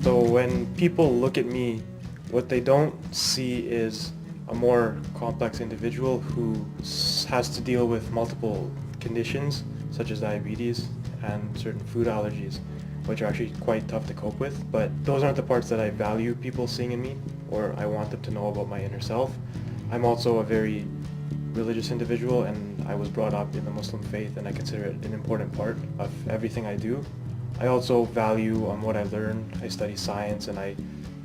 So when people look at me, what they don't see is a more complex individual who has to deal with multiple conditions such as diabetes and certain food allergies, which are actually quite tough to cope with. But those aren't the parts that I value people seeing in me, or I want them to know about my inner self. I'm also a very religious individual, and I was brought up in the Muslim faith, and I consider it an important part of everything I do. I also value what I learn. I study science, and I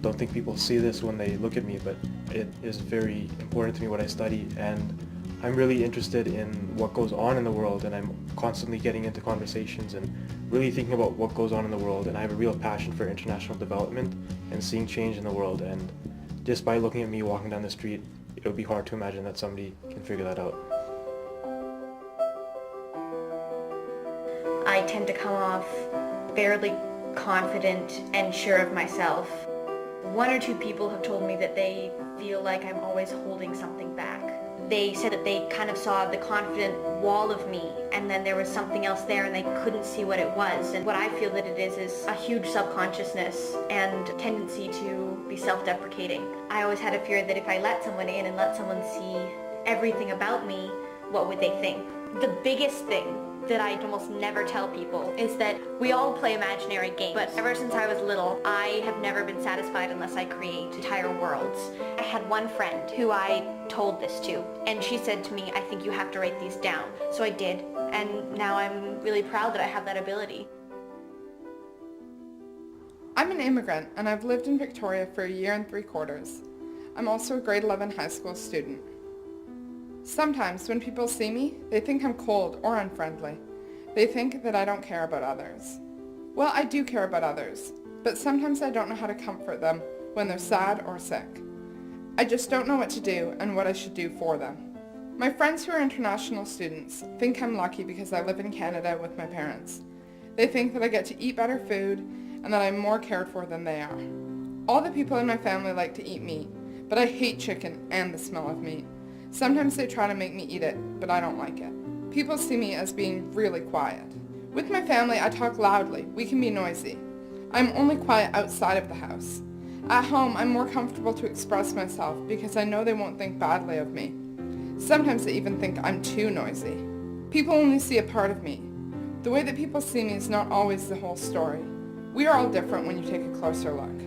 don't think people see this when they look at me, but it is very important to me what I study, and I'm really interested in what goes on in the world, and I'm constantly getting into conversations and really thinking about what goes on in the world, and I have a real passion for international development and seeing change in the world, and just by looking at me walking down the street, it would be hard to imagine that somebody can figure that out. I tend to come off fairly confident and sure of myself. One or two people have told me that they feel like I'm always holding something back. They said that they kind of saw the confident wall of me, and then there was something else there and they couldn't see what it was. And what I feel that it is a huge subconsciousness and tendency to be self-deprecating. I always had a fear that if I let someone in and let someone see everything about me, what would they think? The biggest thing that I almost never tell people is that we all play imaginary games, but ever since I was little, I have never been satisfied unless I create entire worlds. I had one friend who I told this to, and she said to me, I think you have to write these down. So I did, and now I'm really proud that I have that ability. I'm an immigrant, and I've lived in Victoria for a year and 3/4. I'm also a grade 11 high school student. Sometimes when people see me, they think I'm cold or unfriendly. They think that I don't care about others. Well, I do care about others, but sometimes I don't know how to comfort them when they're sad or sick. I just don't know what to do and what I should do for them. My friends who are international students think I'm lucky because I live in Canada with my parents. They think that I get to eat better food and that I'm more cared for than they are. All the people in my family like to eat meat, but I hate chicken and the smell of meat. Sometimes they try to make me eat it, but I don't like it. People see me as being really quiet. With my family, I talk loudly. We can be noisy. I'm only quiet outside of the house. At home, I'm more comfortable to express myself because I know they won't think badly of me. Sometimes they even think I'm too noisy. People only see a part of me. The way that people see me is not always the whole story. We are all different when you take a closer look.